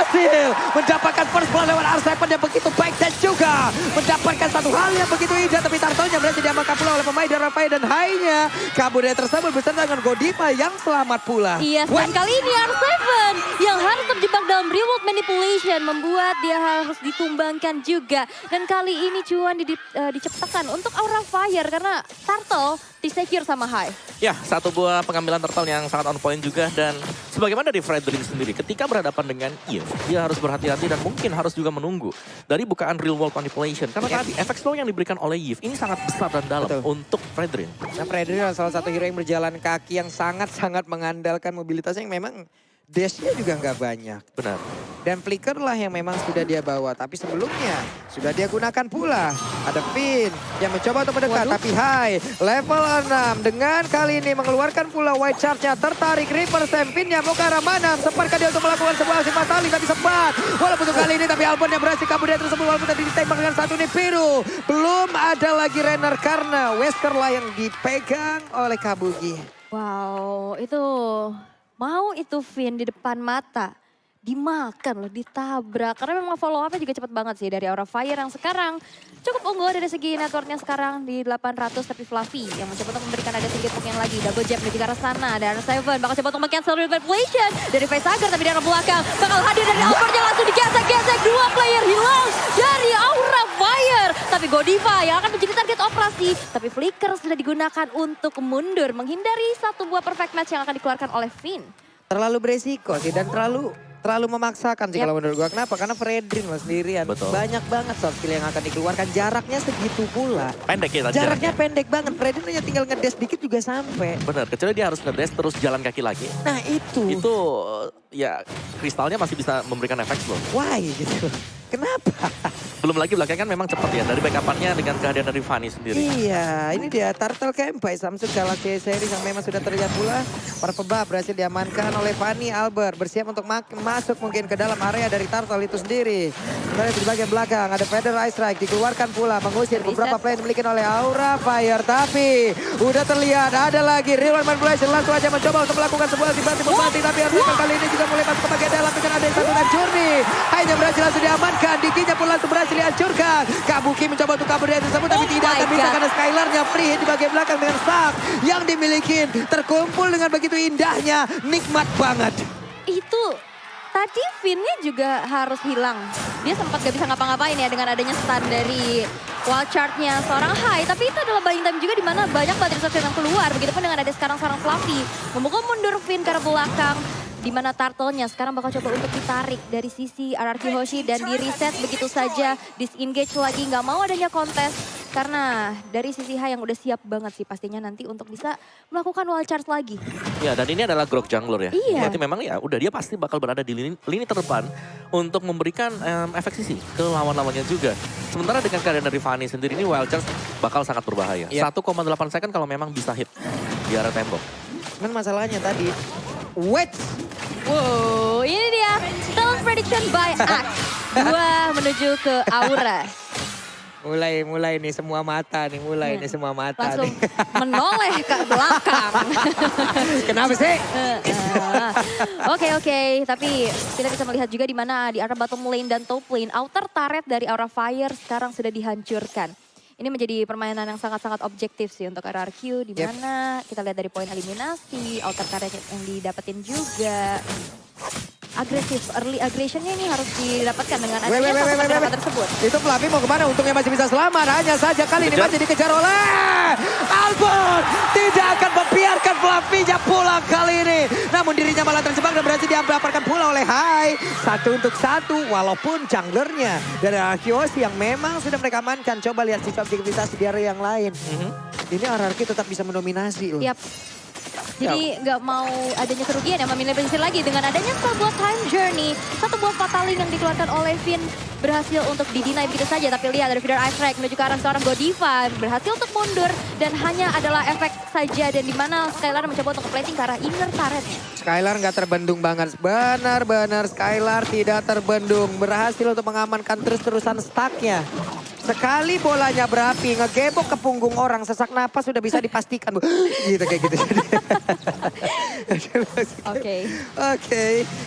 berhasil mendapatkan first blood lewat R7 yang begitu baik dan juga mendapatkan satu hal yang begitu indah, tapi Turtle-nya berhasil diamankan pula oleh pemain dari Fire dan High-nya kabur dari tersebut beserta dengan Godiva yang selamat pula. Iya, dan kali ini R7 yang harus terjebak dalam reward manipulation membuat dia harus ditumbangkan juga. Dan kali ini cuan diciptakan untuk Aura Fire karena Turtle disecure sama High. Ya, satu buah pengambilan Turtle yang sangat on point juga. Dan sebagaimana dari Fredrin sendiri, ketika berhadapan dengan Eve, dia harus berhati-hati dan mungkin harus juga menunggu dari bukaan real world manipulation. Karena tadi efek slow yang diberikan oleh Eve ini sangat besar dan dalam untuk Fredrin. Nah, Fredrin adalah salah satu hero yang berjalan kaki yang sangat-sangat mengandalkan mobilitasnya yang memang dashnya juga nggak banyak. Benar. Dan flicker lah yang memang sudah dia bawa. Tapi sebelumnya sudah dia gunakan pula. Ada Finn yang mencoba untuk mendekat. Tapi High level 6 dengan kali ini mengeluarkan pula white charge-nya. Tertarik Reaper Stampin-nya mau ke arah mana. Sempatkah dia untuk melakukan sebuah aksi fatali. Tapi sempat. Walaupun untuk kali ini tapi Albon yang berhasil kabur dari tersebut. Walaupun tadi ditembak dengan satu nih biru. Belum ada lagi Renner karena Wesker lah yang dipegang oleh Kabuki. Wow, itu mau itu Finn di depan mata. Dimakan loh, ditabrak. Karena memang follow up-nya juga cepet banget sih dari Aura Fire yang sekarang cukup unggul dari segi networknya sekarang di 800. Tapi Fluffy yang mencoba untuk memberikan ada sedikit poke yang lagi. Double jab menuju ke arah sana. Dan Seven bakal coba untuk meng-cancel manipulation dari Facehager. Tapi di arah belakang bakal hadir dari Albertnya langsung digesek-gesek. Dua player hilang dari Aura Fire. Tapi Godiva yang akan menjadi target operasi. Tapi Flicker sudah digunakan untuk mundur. Menghindari satu buah perfect match yang akan dikeluarkan oleh Finn. Terlalu beresiko sih dan terlalu memaksakan sih kalau menurut gua. Kenapa? Karena Fredrin loh sendirian. Betul. Banyak banget soft skill yang akan dikeluarkan. Jaraknya segitu pula. Pendek ya tadi Jaraknya pendek banget. Fredrin hanya tinggal ngedes dikit juga sampai. Benar, kecuali dia harus ngedes terus jalan kaki lagi. Nah itu. Itu ya kristalnya masih bisa memberikan efek slow. Why gitu. Kenapa? Belum lagi belakang kan memang cepat ya dari backup-nya dengan kehadiran dari Fanny sendiri. Iya, ini dia Turtle Campai Samsung Galaxy Series yang memang sudah terlihat pula. Para pebab berhasil diamankan oleh Fanny Albert. Bersiap untuk masuk mungkin ke dalam area dari Turtle itu sendiri. Sebenarnya di bagian belakang ada Feather Ice Strike dikeluarkan pula. Mengusir beberapa play yang dimiliki oleh Aura Fire. Tapi udah terlihat ada lagi Real Manipulation. Langsung aja mencoba untuk melakukan sebuah tiba-tiba mati. Tapi Arsenal kali ini juga mulai masuk ke bagian dalam dengan ada satu dan Journey. Hanya berhasil langsung diamankan. Dikinya pun langsung berhasil dihancurkan. Kabuki mencoba untuk kabur dari tersebut tapi tidak akan bisa karena Skylar-nya free hit di bagian belakang dengan staff yang dimiliki. Terkumpul dengan begitu indahnya. Nikmat banget. Itu tadi Finn-nya juga harus hilang. Dia sempat gak bisa ngapa-ngapain ya dengan adanya stun dari wall chart-nya seorang High. Tapi itu adalah buying time juga di mana banyak banget resource yang keluar. Begitupun dengan ada sekarang seorang Fluffy. Memukul mundur Finn ke arah belakang. Di mana Turtle-nya sekarang bakal coba untuk ditarik dari sisi RRQ Hoshi dan di reset begitu saja. Disengage lagi, nggak mau adanya kontes. Karena dari sisi High yang udah siap banget sih pastinya nanti untuk bisa melakukan wall charge lagi. Ya dan ini adalah Grok Jungler ya. Iya. Berarti memang ya udah dia pasti bakal berada di lini terdepan untuk memberikan efek sisi ke lawan-lawannya juga. Sementara dengan keadaan dari Fanny sendiri ini wild charge bakal sangat berbahaya. 1,8 second kalau memang bisa hit di arah tembok. Cuman masalahnya tadi, wait. Wow, ini dia Stone Prediction by Axe. 2 menuju ke Aura. Mulai nih semua mata nih, semua mata Langsung nih. menoleh ke belakang. Kenapa sih? Oke, tapi kita bisa melihat juga di mana di arah bottom lane dan top lane, outer turret dari Aura Fire sekarang sudah dihancurkan. Ini menjadi permainan yang sangat-sangat objektif sih untuk RRQ, di mana kita lihat dari poin eliminasi, outer turret yang didapetin juga. Agresif, early aggressionnya ini harus didapatkan dengan adanya satu pergerakan tersebut. Itu Fluffy mau kemana? Untungnya masih bisa selamat. Hanya saja kali ini masih dikejar oleh Albert. Tidak akan membiarkan Fluffy-nya pulang kali ini. Namun dirinya malah terjebak dan berhasil diamankan pula oleh High. 1 untuk 1 walaupun junglernya dari Arkeos yang memang sudah mereka amankan. Coba lihat sisi objektivitas di area yang lain. Ini RRQ tetap bisa mendominasi loh. Yap. Jadi nggak mau adanya kerugian yang memilih pesisir lagi dengan adanya sebuah time journey. Satu buah fataling yang dikeluarkan oleh Finn berhasil untuk didinai begitu saja. Tapi lihat dari Feather Ice Strike menuju ke arah seorang Godiva berhasil untuk mundur. Dan hanya adalah efek saja dan di mana Skylar mencoba untuk plating ke arah inner turretnya. Skylar nggak terbendung banget. Benar-benar Skylar tidak terbendung. Berhasil untuk mengamankan terus-terusan stacknya. sekali bolanya berapi, ngegebok ke punggung orang, sesak napas sudah bisa dipastikan. Gitu kayak gitu. Oke. Oke,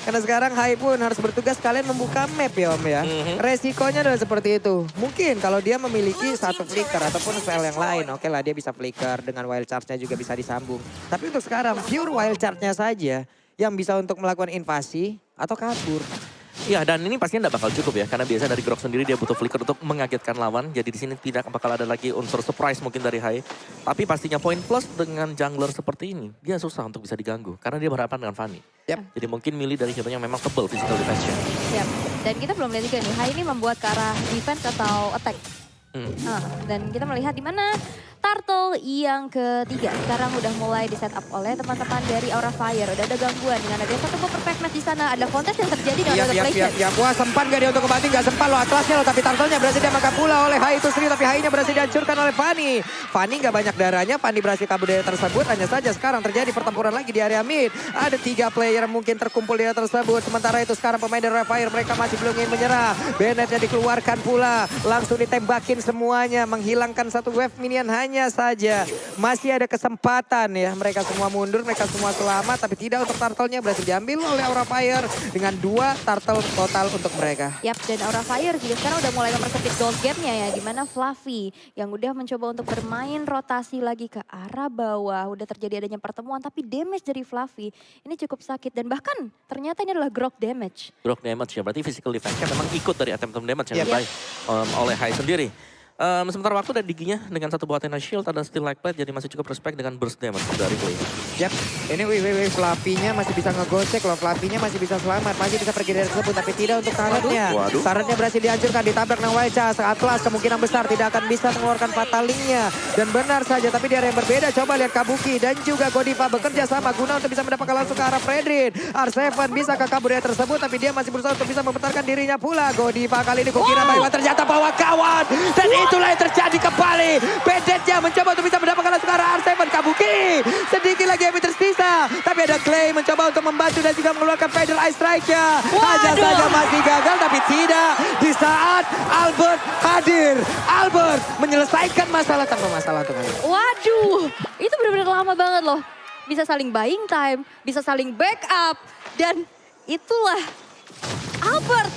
karena sekarang Hai pun harus bertugas kalian membuka map ya Om ya. Resikonya adalah seperti itu. Mungkin kalau dia memiliki satu flicker ataupun spell yang lain, oke lah dia bisa flicker dengan wild charge-nya juga bisa disambung. Tapi untuk sekarang pure wild charge-nya saja yang bisa untuk melakukan invasi atau kabur. Iya, dan ini pastinya tidak bakal cukup ya, karena biasa dari Grok sendiri dia butuh flicker untuk mengagetkan lawan. Jadi di sini tidak bakal ada lagi unsur surprise mungkin dari Hai. Tapi pastinya poin plus dengan jungler seperti ini, dia susah untuk bisa diganggu. Karena dia berhadapan dengan Fanny. Yep. Jadi mungkin milih dari hero yang memang tebal physical defense-nya. Siap. Dan kita belum lihat juga nih, Hai ini membuat ke arah defense atau attack. Dan kita melihat di mana Turtle yang ketiga sekarang udah mulai di setup oleh teman-teman dari Aura Fire. Udah ada gangguan dengan ada satu perfect match di sana. Ada kontes yang terjadi dengan Iya. Wah sempat gak dia untuk kembali? Gak sempat loh Atlasnya loh. Tapi Turtle-nya berhasil diamakan pula oleh Hai itu sendiri. Tapi Hai-nya berhasil dihancurkan oleh Fanny. Fanny gak banyak darahnya. Fanny berhasil kabur dari tersebut. Hanya saja sekarang terjadi pertempuran lagi di area mid. Ada 3 player mungkin terkumpul di area tersebut. Sementara itu sekarang pemain dari Aura Fire mereka masih belum ingin menyerah. Bennett-nya dikeluarkan pula. Langsung ditembakin semuanya. Menghilangkan satu wave minion hanya saja. Masih ada kesempatan ya. Mereka semua mundur, mereka semua selamat. Tapi tidak untuk Turtle-nya berhasil diambil oleh Aura Fire. Dengan 2 Turtle total untuk mereka. Yap, dan Aura Fire juga sekarang udah mulai mempersempit gold gap-nya ya. Dimana Fluffy yang udah mencoba untuk bermain rotasi lagi ke arah bawah. Udah terjadi adanya pertemuan, tapi damage dari Fluffy ini cukup sakit. Dan bahkan ternyata ini adalah grok damage. Grok damage ya, berarti physical defense-nya memang ikut dari attempt damage yang Yep. dibaik oleh Hai sendiri. Sementara waktu dan giginya dengan satu buah Athena Shield ada Steel Like Plate, jadi masih cukup respect dengan burst damage dari Clay. Yap, ini Fluffy-nya masih bisa ngegocek loh. Fluffy-nya masih bisa selamat, masih bisa pergi dari tersebut, tapi tidak untuk turret-nya. Waduh. Turret-nya berhasil dihancurkan, ditabrak dengan Wild Charge. Atlas kemungkinan besar tidak akan bisa mengeluarkan Fatal-Link-nya. Dan benar saja, tapi di area yang berbeda. Coba lihat Kabuki dan juga Godiva bekerja sama guna untuk bisa mendapatkan langsung ke arah Fredrin. R7 bisa ke kabur dari tersebut, tapi dia masih berusaha untuk bisa membentarkan dirinya pula. Godiva kali ini kukira baik, ternyata bawa kawan. Dan itulah yang terjadi kembali. Bennett-nya mencoba untuk bisa mendapatkan langsung ke arah R7. Kabuki sedikit lagi yang tersisa. Tapi ada Clay mencoba untuk membantu dan juga mengeluarkan Fatal Ice Strike-nya. Hanya saja masih gagal, tapi tidak di saat Albert hadir. Albert menyelesaikan masalah tanpa masalah untuk Albert. Waduh, itu benar-benar lama banget loh. Bisa saling buying time, bisa saling backup. Dan itulah Albert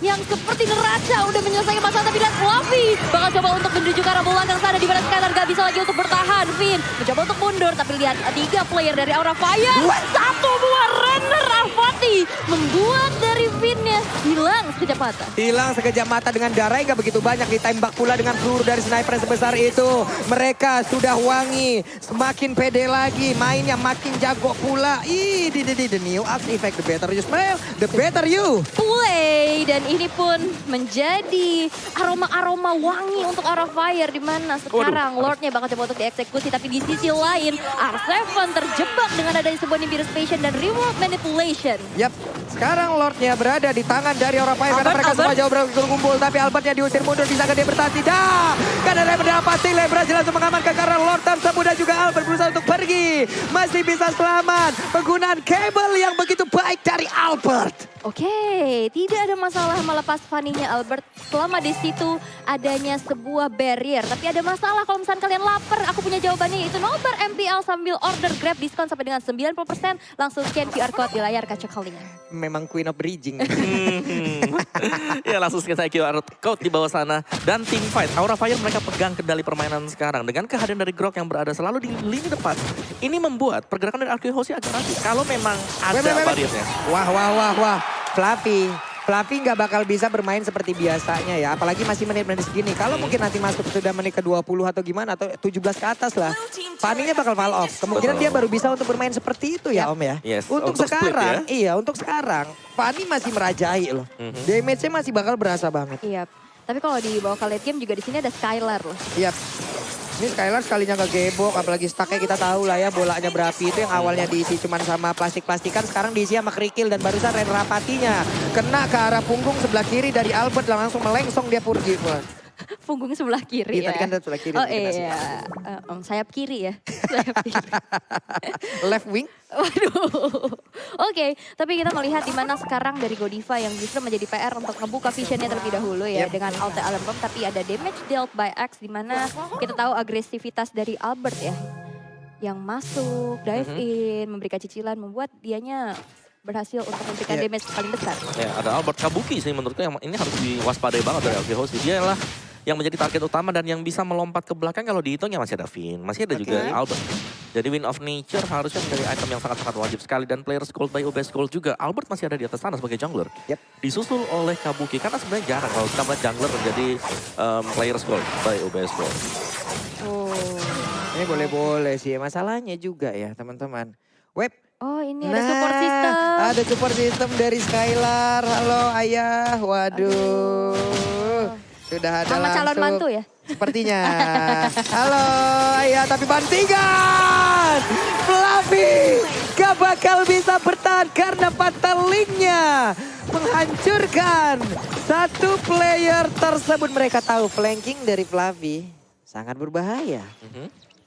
yang seperti neraca udah menyelesaikan masalah, tapi lihat Fluffy bakal coba untuk menuju ke arah belakang sana di mana Skylar gak bisa lagi untuk bertahan. Finn mencoba untuk mundur, tapi lihat 3 player dari Aura Fire. Satu buah runner Avati membuat dari Finn-nya hilang sekejap mata. Hilang sekejap mata dengan darah yang gak begitu banyak, ditembak pula dengan peluru dari sniper yang sebesar itu. Mereka sudah wangi, semakin pede lagi, mainnya makin jago pula. The new axe effect, the better you smell, the better you Play, dan ini pun menjadi aroma-aroma wangi untuk Aura Fire, di mana sekarang Lord-nya bakal coba untuk dieksekusi, tapi di sisi lain R7 terjebak dengan adanya sebuah Nimbus Patient dan Reward Manipulation. Yap, sekarang Lord-nya berada di tangan dari Aura Fire karena mereka semua jauh berkumpul, tapi Albertnya diusir mundur, bisa dia bertahan? Tidak, karena Leber pasti berhasil langsung mengamankan karena Lord tersebut dan juga Albert berusaha untuk pergi. Masih bisa selamat, penggunaan kabel yang begitu baik dari Albert. Oke, tidak ada masalah melepas Fanny-nya Albert selama di situ adanya sebuah barrier. Tapi ada masalah kalau misalnya kalian lapar, aku punya jawabannya, yaitu nobar MPL sambil order Grab diskon sampai dengan 90%. Langsung scan QR code di layar kaca kalian. Memang Queen of Bridging. Ya langsung saya QR code di bawah sana. Dan team fight, Aura Fire mereka pegang kendali permainan sekarang. Dengan kehadiran dari Grok yang berada selalu di lini depan. Ini membuat pergerakan dari Arkehosi agak ragu. Kalau memang ada barriernya. Wah. Fluffy nggak bakal bisa bermain seperti biasanya ya. Apalagi masih menit-menit segini. Kalau mungkin nanti masuk sudah menit ke-20 atau gimana. Atau 17 ke atas lah. Fanny-nya bakal fall off. Kemungkinan dia baru bisa untuk bermain seperti itu ya Om ya. Yes, Untuk sekarang, untuk sekarang. Fanny masih merajai loh. Damage-nya masih bakal berasa banget. Iya, tapi kalau di bawah ke late game juga di sini ada Skylar loh. Iya. Ini Skylar sekalinya ngegebok, apalagi stucknya kita tahu lah ya, bolanya berapi itu yang awalnya diisi cuman sama plastik-plastikan, sekarang diisi sama kerikil dan barusan Ren Rapatinya kena ke arah punggung sebelah kiri dari Albert dan langsung melengsong dia pergi. punggung sebelah kiri Iya, ya. tadi kan sebelah kiri. Oh dikasih. iya, sayap kiri ya. Sayap kiri. Left wing. Waduh. Oke, tapi kita melihat di mana sekarang dari Godiva yang justru menjadi PR untuk ngebuka visionnya terlebih dahulu ya Yep. dengan Alte Alarm Bomb, tapi ada damage dealt by X di mana kita tahu agresivitas dari Albert ya yang masuk, dive in, memberikan cicilan, membuat dianya berhasil untuk memberikan Yep. damage paling besar. Ya, ada Albert Kabuki sih menurutku yang ini harus diwaspadai banget dari LG Hoshi. Dia lah yang menjadi target utama dan yang bisa melompat ke belakang. Kalau dihitung ya masih ada Finn, masih ada juga Oke. Albert. Jadi Wind of Nature harusnya menjadi item yang sangat-sangat wajib sekali. Dan Players Gold by OBS Gold juga. Albert masih ada di atas sana sebagai jungler. Yep. Disusul oleh Kabuki. Karena sebenarnya jarang kalau kita melihat jungler menjadi Players Gold by OBS Gold. Oh. Ini boleh-boleh sih. Masalahnya juga ya teman-teman. Web. Oh ini ada support system. Ada support system dari Skylar. Halo ayah. Waduh. Sudah ada Sama langsung. calon mantu ya? Sepertinya. Halo ayah, tapi bantingan. Fluffy gak bakal bisa bertahan karena fatal link-nya menghancurkan satu player tersebut. Mereka tahu flanking dari Fluffy sangat berbahaya.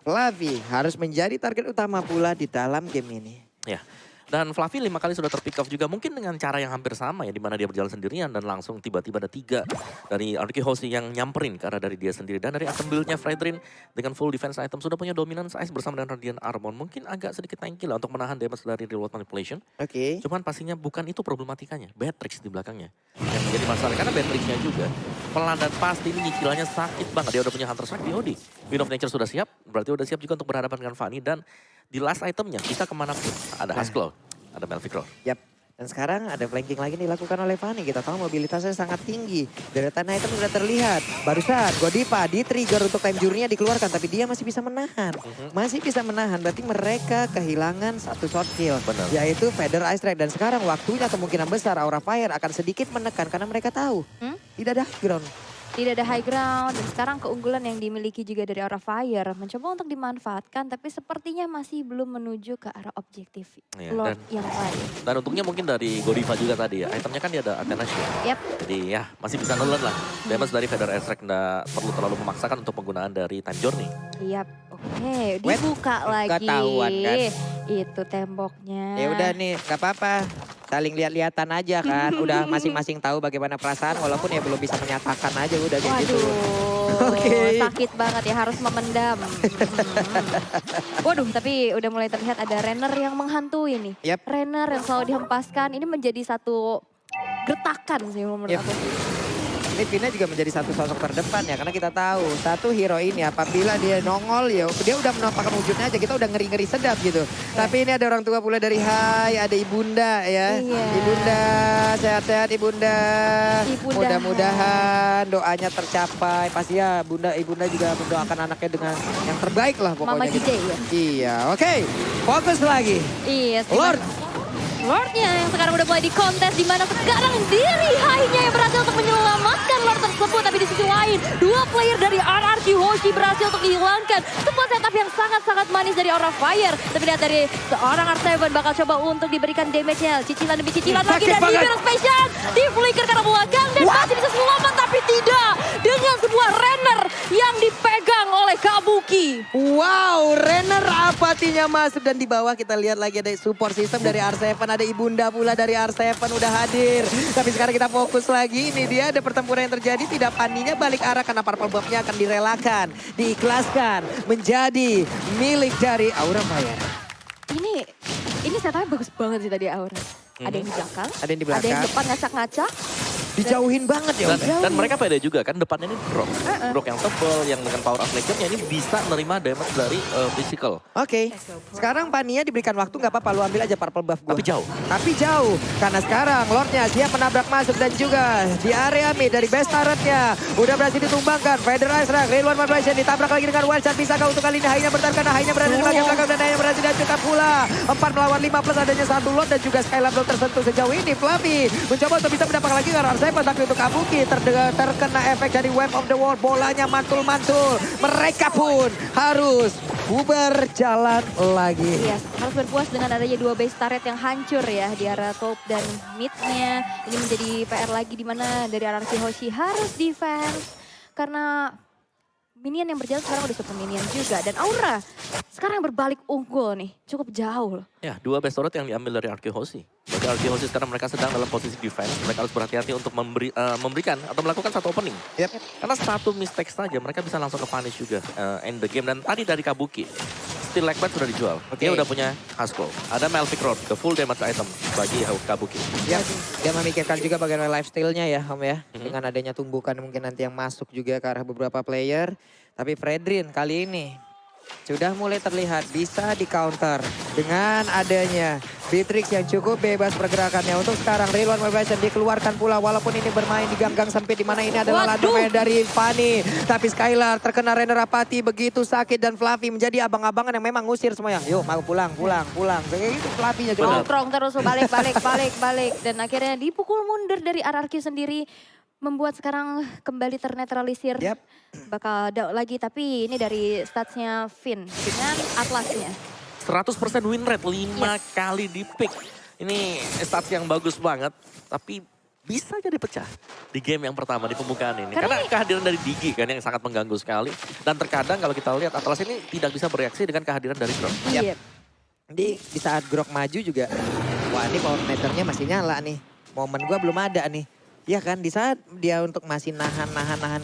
Fluffy harus menjadi target utama pula di dalam game ini. Ya. Dan Fluffy 5 kali sudah terpick off juga. Mungkin dengan cara yang hampir sama ya. Dimana dia berjalan sendirian dan langsung tiba-tiba ada 3 dari RK Hoshi yang nyamperin ke arah dari dia sendiri. Dan dari item build-nya Fredrin dengan full defense item sudah punya dominance ice bersama dengan Radiant Armor. Mungkin agak sedikit tanky lah untuk menahan damage dari Real World Manipulation. Oke. Cuman pastinya bukan itu problematikanya. Batrix di belakangnya yang menjadi masalah. Karena Batrixnya juga pelan dan pasti ini nyicilannya sakit banget. Dia udah punya Hunter Strike di OD. Wind of Nature sudah siap. Berarti udah siap juga untuk berhadapan dengan Fanny. Dan di last itemnya bisa kemanapun. Ada Husklow, ada Melviclaw. Yap. Dan sekarang ada flanking lagi dilakukan oleh Fanny. Kita tahu mobilitasnya sangat tinggi. Dari tanah item sudah terlihat. Barusan Godiva di-trigger untuk time journey-nya dikeluarkan. Tapi dia masih bisa menahan. Masih bisa menahan. Berarti mereka kehilangan satu short kill. Benar. Yaitu Feather Ice Strike. Dan sekarang waktunya kemungkinan besar Aura Fire akan sedikit menekan. Karena mereka tahu tidak ada ground. Tidak ada high ground dan sekarang keunggulan yang dimiliki juga dari Aura Fire mencoba untuk dimanfaatkan tapi sepertinya masih belum menuju ke arah objektif Iya, Lord dan- yang lain. Dan untungnya mungkin dari Godiva juga tadi ya. Itemnya kan dia ada Athena Shield. Yap. Jadi ya masih bisa nelen lah. Damage dari Feather Strike nggak perlu terlalu memaksakan untuk penggunaan dari Time Journey. Yap. Oke, Wait, dibuka lagi. ketahuan kan? Itu temboknya. Ya udah nih, gak apa-apa. Saling lihat-lihatan aja kan. Udah masing-masing tahu bagaimana perasaan. Walaupun ya belum bisa menyatakan aja udah kayak gitu. Waduh, Oke. sakit banget ya harus memendam. Waduh, tapi udah mulai terlihat ada Renner yang menghantui nih. Yap. Renner yang selalu dihempaskan, ini menjadi satu gertakan sih menurut Yap. aku. Ini Vina juga menjadi satu sosok terdepan ya. Karena kita tahu satu hero ini apabila dia nongol ya dia udah menampakkan wujudnya aja. Kita udah ngeri-ngeri sedap gitu. Tapi ini ada orang tua pula dari Hai. Ada Ibunda ya. Iya. Ibunda sehat-sehat Ibunda. Ibunda. Mudah-mudahan doanya tercapai. Pasti ya Ibunda juga mendoakan anaknya dengan yang terbaik lah pokoknya. Mama gitu. Gide ya. Iya oke. Fokus lagi. Iya. Lord. Lordnya yang sekarang udah mulai dikontes di mana sekarang diri Hai-nya yang berhasil untuk menyelamatkan Lord tersebut. Tapi di sisi lain, 2 player dari RRQ Hoshi berhasil untuk dihilangkan. Sebuah setup yang sangat-sangat manis dari Aura Fire. Tapi lihat dari seorang R7 bakal coba untuk diberikan damage-nya. Cicilan demi cicilan lagi Sakit dan banget. Hero Special di flicker ke arah belakang. Dan masih bisa selamat tapi tidak. Dengan sebuah Renner yang dipegang oleh Kabuki. Wow, Renner apatinya masuk dan di bawah kita lihat lagi ada support system dari R7, ada Ibunda pula dari R7 udah hadir. Tapi sekarang kita fokus lagi, ini dia ada pertempuran yang terjadi, tidak Paninya balik arah karena purple buff-nya akan direlakan, diikhlaskan menjadi milik dari Aura Fire. Ini setupnya bagus banget sih tadi Aura. Ada yang di belakang, Ada yang di ada yang belakang. depan ngacak-ngacak. Dijauhin banget ya. Dan mereka pede juga kan depannya ini Brock yang tebel yang dengan power of nature-nya ini bisa nerima damage dari physical. Oke, sekarang Pania diberikan waktu nggak apa-apa, lu ambil aja purple buff gua. Tapi jauh. Tapi jauh, karena sekarang Lordnya siap menabrak masuk dan juga di area mid dari best turretnya. Udah berhasil ditumbangkan, Federal Strike, Real One Manipulation ditabrak lagi dengan one shot. Bisakah untuk kali ini Hai-nya bertahan karena Hai-nya berada di bagian belakang dan Hai-nya berhasil dihancurkan pula. 4 melawan 5 plus adanya 1 Lord dan juga Skylar belum tersentuh sejauh ini. Fluffy mencoba untuk bisa mendapatkan lagi karena R7 tapi untuk Kabuki terkena efek dari Wave of the Wall. Bolanya mantul-mantul. Mereka pun harus bubar jalan lagi. Iya, harus berpuas dengan adanya 2 base turret yang hancur ya di arah top dan midnya. Ini menjadi PR lagi di mana dari RRQ Hoshi harus defense. karena minion yang berjalan sekarang udah super minion juga. Dan Aura sekarang yang berbalik unggul nih, cukup jauh loh. Ya, 2 best turret yang diambil dari Arkehoshi. Jadi Arkehoshi sekarang mereka sedang dalam posisi defense. Mereka harus berhati-hati untuk memberikan atau melakukan satu opening. Yep. Karena satu mistake saja mereka bisa langsung ke punish juga end the game. Dan tadi dari Kabuki, Steel Legbat sudah dijual. Dia udah punya Hasko. Ada Melvic Rod, the full damage item bagi Kabuki. Ya, dia memikirkan juga bagaimana lifestyle-nya ya Om ya. Dengan adanya tumbukan mungkin nanti yang masuk juga ke arah beberapa player. Tapi Fredrin kali ini sudah mulai terlihat bisa di counter dengan adanya Beatrix yang cukup bebas pergerakannya. Untuk sekarang Real One Motivation dikeluarkan pula walaupun ini bermain di gang-gang sempit di mana ini adalah ladang main dari Fanny. Tapi Skylar terkena Rainer Apati begitu sakit dan Fluffy menjadi abang-abangan yang memang ngusir semuanya. Yuk mau pulang. Kayak gitu Fluffy-nya juga. Nongkrong terus balik. Dan akhirnya dipukul mundur dari RRQ sendiri. Membuat sekarang kembali ternetralisir. Yep. Bakal down lagi, tapi ini dari statsnya Finn dengan Atlasnya. 100% win rate, 5 kali di pick. Ini stats yang bagus banget, tapi bisa jadi pecah di game yang pertama di pembukaan ini. Karena kehadiran dari Digi kan yang sangat mengganggu sekali. Dan terkadang kalau kita lihat Atlas ini tidak bisa bereaksi dengan kehadiran dari Grok. Iya. Di saat Grok maju juga, wah ini power meternya masih nyala nih. Momen gua belum ada nih. Ya kan, di saat dia untuk masih nahan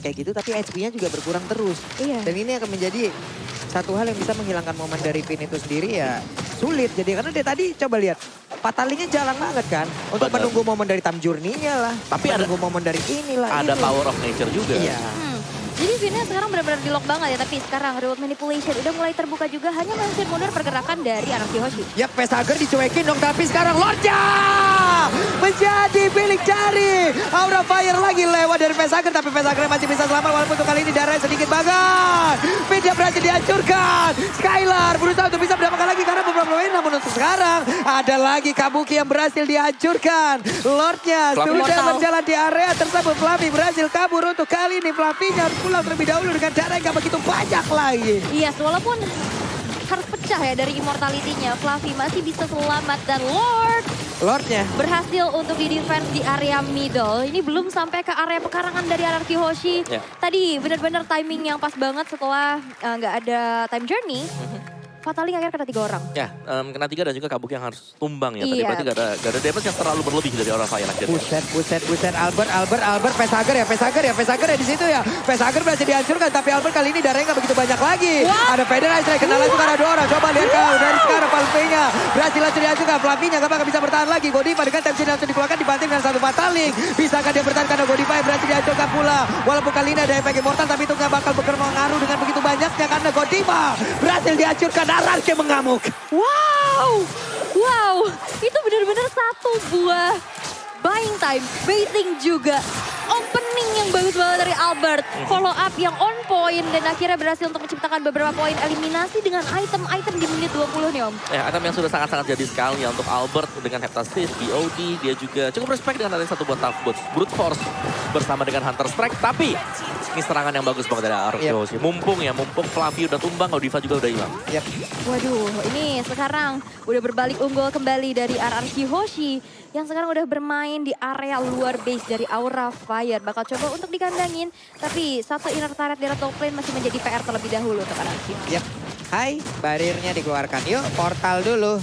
kayak gitu, tapi HP-nya juga berkurang terus. Iya. Dan ini akan menjadi satu hal yang bisa menghilangkan momen dari Finn itu sendiri ya sulit. Jadi karena dia tadi coba lihat, patalingnya jalan banget kan. Untuk menunggu momen dari Time Journey-nya lah. Tapi menunggu momen dari inilah. Ada power of nature juga. Iya. Jadi Finnnya sekarang benar-benar di lock banget ya, tapi sekarang reward manipulation udah mulai terbuka juga, hanya mengusir mundur pergerakan dari Arkehoshi. Yap, Pesager dicuekin dong, tapi sekarang Lordnya menjadi milik Jari. Aura Fire lagi lewat dari Pesager, tapi Pesager masih bisa selamat walaupun untuk kali ini darahnya sedikit banget. Media berhasil dihancurkan. Skylar berusaha untuk bisa mendapatkan lagi karena beberapa poin, namun untuk sekarang ada lagi Kabuki yang berhasil dihancurkan. Lordnya sudah berjalan di area tersebut. Fluffy berhasil kabur untuk kali ini. Fluffy-nya harus pulang terlebih dahulu dengan darah yang gak begitu banyak lagi. Yes, walaupun harus pecah ya dari immortality-nya, Fluffy masih bisa selamat dan Lordnya berhasil untuk di defense di area middle. Ini belum sampai ke area pekarangan dari Arkehoshi. Tadi benar-benar timing yang pas banget setelah nggak ada time journey. Fataling akhirnya kena 3 orang. Ya, kena 3 dan juga Kabuki yang harus tumbang ya. Tadi berarti gak ada damage yang terlalu berlebih dari Aura Fire akhirnya. Buset. Albert, Pesager ya di situ ya. Pesager berhasil dihancurkan, tapi Albert kali ini darahnya gak begitu banyak lagi. Ada Federer, kena lagi karena 2 orang. Coba lihat kau dari sekarang Fluffy-nya berhasil langsung dihancurkan. Fluffy-nya gak bakal bisa bertahan lagi. Godiva dengan tensi langsung dikeluarkan dibanting dengan 1 Fataling. Bisakah dia bertahan karena Godiva yang berhasil dihancurkan pula. Walaupun kali ini ada efek immortal, tapi itu gak bakal berpengaruh dengan begitu banyaknya karena Godiva berhasil dihancurkan. Ararke mengamuk. Wow, itu benar-benar satu buah buying time, baiting juga. Opening yang bagus banget dari Albert. Follow up yang on point dan akhirnya berhasil untuk menciptakan beberapa poin eliminasi dengan item-item di menit 20 nih Om. Ya, item yang sudah sangat-sangat jadi sekali ya untuk Albert dengan Heptasis, BOD. Dia juga cukup respect dengan ada 1 buat Tough Boots. Brute Force bersama dengan Hunter Strike. Tapi ini serangan yang bagus banget dari Arkehoshi. Mumpung Fluffy udah tumbang, Godiva juga udah hilang. Waduh, ini sekarang udah berbalik unggul kembali dari Arkehoshi yang sekarang udah bermain di area luar base dari Aura Fire. Bakal coba untuk dikandangin, tapi satu inner turret di top lane masih menjadi PR terlebih dahulu untuk Arkehoshi. Hai, barirnya dikeluarkan. Yuk, portal dulu.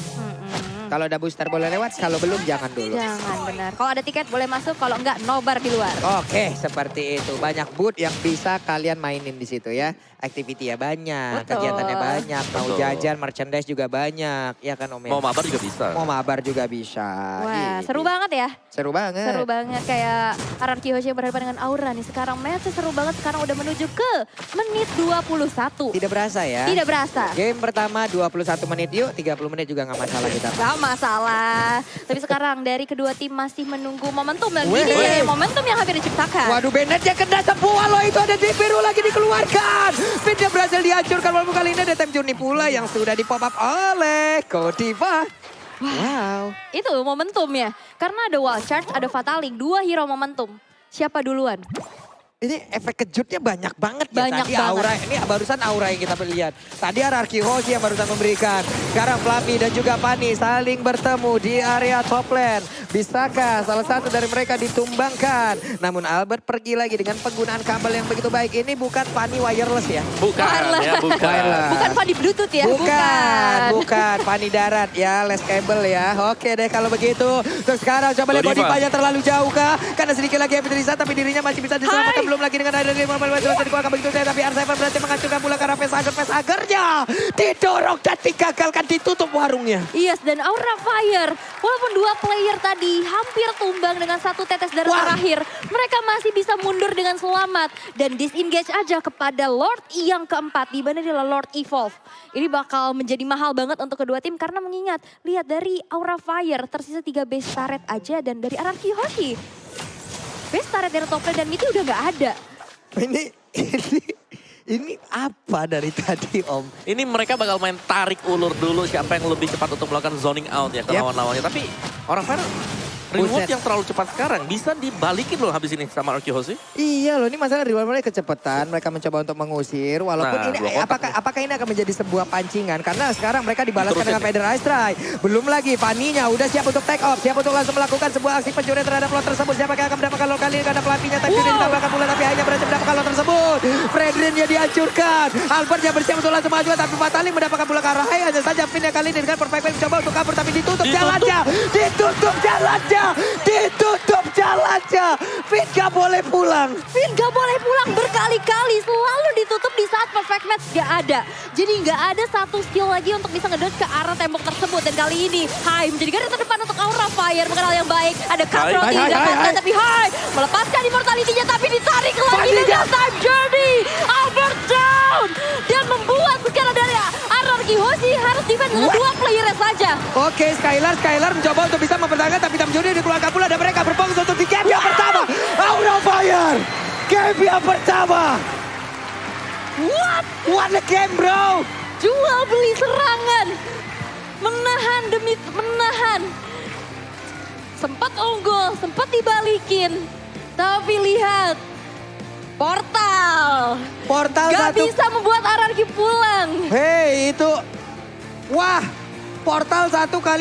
Kalau ada booster boleh lewat, kalau belum jangan dulu. Jangan, benar. Kalau ada tiket boleh masuk, kalau enggak nobar di luar. Oke, seperti itu. Banyak booth yang bisa kalian mainin di situ ya. Activity ya banyak, kegiatannya banyak. Mau jajan, merchandise juga banyak. Ya kan Om? Mau mabar juga bisa. Mau mabar juga bisa. Wah, seru banget ya. Seru banget. Seru banget, kayak Arkehoshi yang berhadapan dengan Aura nih. Sekarang match seru banget, sekarang udah menuju ke menit 21. Tidak berasa ya? Tidak berasa. Game pertama 21 menit, yuk 30 menit juga gak masalah kita. Gak masalah. Tapi sekarang dari kedua tim masih menunggu momentum. Dan ini ya momentum yang hampir diciptakan. Waduh, Bennett-nya kena semua loh, itu ada di biru lagi dikeluarkan. Fitnya berhasil dihancurkan walaupun kali ini ada Time Journey pula yang sudah di pop up oleh Godiva. Wow. Itu momentumnya. Karena ada wall charge, ada Fataling, 2 hero momentum. Siapa duluan? Ini efek kejutnya banyak banget ya. Banyak Tadi banget. aura, ini barusan aura yang kita lihat. Tadi Ararki Hoshi yang barusan memberikan. Sekarang Fluffy dan juga Fanny saling bertemu di area top lane. Bisakah salah satu dari mereka ditumbangkan? Namun Albert pergi lagi dengan penggunaan kabel yang begitu baik. Ini bukan Fanny wireless ya? Bukan Wireless. ya, bukan. Wireless. Bukan Fanny Bluetooth ya? Bukan. Fanny darat ya, les kabel ya. Oke deh kalau begitu. Untuk sekarang coba lihat Godiva. Godivanya terlalu jauh kah? Karena sedikit lagi yang tersisa tapi dirinya masih bisa diselamatkan. Belum lagi dengan ada lima dikeluarkan begitu saja. Tapi R7 berhasil menghancurkan pula karena Faceagernya didorong dan digagalkan, ditutup warungnya. Yes, dan Aura Fire, walaupun dua player tadi hampir tumbang dengan satu tetes darah Wah. terakhir, mereka masih bisa mundur dengan selamat dan disengage aja kepada Lord E yang keempat, di mana adalah Lord Evolve. Ini bakal menjadi mahal banget untuk kedua tim karena mengingat, lihat dari Aura Fire tersisa 3 base turret aja dan dari Ararki Hoshi, base turret dari top lane dan mid udah nggak ada. Ini apa dari tadi Om? Ini mereka bakal main tarik ulur dulu siapa yang lebih cepat untuk melakukan zoning out ya ke Yep. lawan-lawannya. Tapi orang Fire reward Buset. yang terlalu cepat sekarang bisa dibalikin loh habis ini sama Arki Hoshi. Iya loh, ini masalah di luar mereka kecepatan. Mereka mencoba untuk mengusir. Walaupun Nah, ini dua kotak apakah ini akan menjadi sebuah pancingan? Karena sekarang mereka dibalaskan Terusin dengan nih. Feather Ice Strike. Belum lagi Fanny-nya udah siap untuk take off. Siap untuk langsung melakukan sebuah aksi pencurian terhadap lot tersebut. Siapa yang akan mendapatkan lot kali ini? Karena Fluffy-nya tadi sudah ditambahkan pula. Tapi hanya berhasil mendapatkan lot tersebut. Fredrin-nya dihancurkan. Albert yang bersiap untuk langsung maju. Tapi Fatali mendapatkan pula ke arah Hai. Hanya saja Finn yang kali ini dengan perfect play mencoba untuk kabur. Tapi ditutup jalannya. Ditutup jalannya. Ditutup jalannya. Finn gak boleh pulang. Finn gak boleh pulang berkali-kali, selalu ditutup di saat perfect match gak ada. Jadi gak ada satu skill lagi untuk bisa ngedot ke arah tembok tersebut. Dan kali ini Hai menjadi garda terdepan untuk Aura Fire. Bukan hal yang baik, ada counter Hai, ulti hai, didapatkan. hai. Tapi Hai melepaskan immortality-nya tapi ditarik lagi Fanny dengan gak- time journey. Albert down. Dan membuat sekarang dari Ararki Hoshi harus defend dengan What? 2 playernya saja. Oke, Skylar mencoba untuk bisa mempertahankan. Tapi Tamjuni dikeluarkan pula. Dan mereka berfokus untuk di game yang pertama. Aura Fire. Game yang pertama. What a game bro. Jual beli serangan. Menahan demi menahan. Sempat unggul, sempat dibalikin. Tapi lihat. Portal. Portal Gak satu. bisa membuat Ararki pulang. Hei itu. Wah. Portal satu kali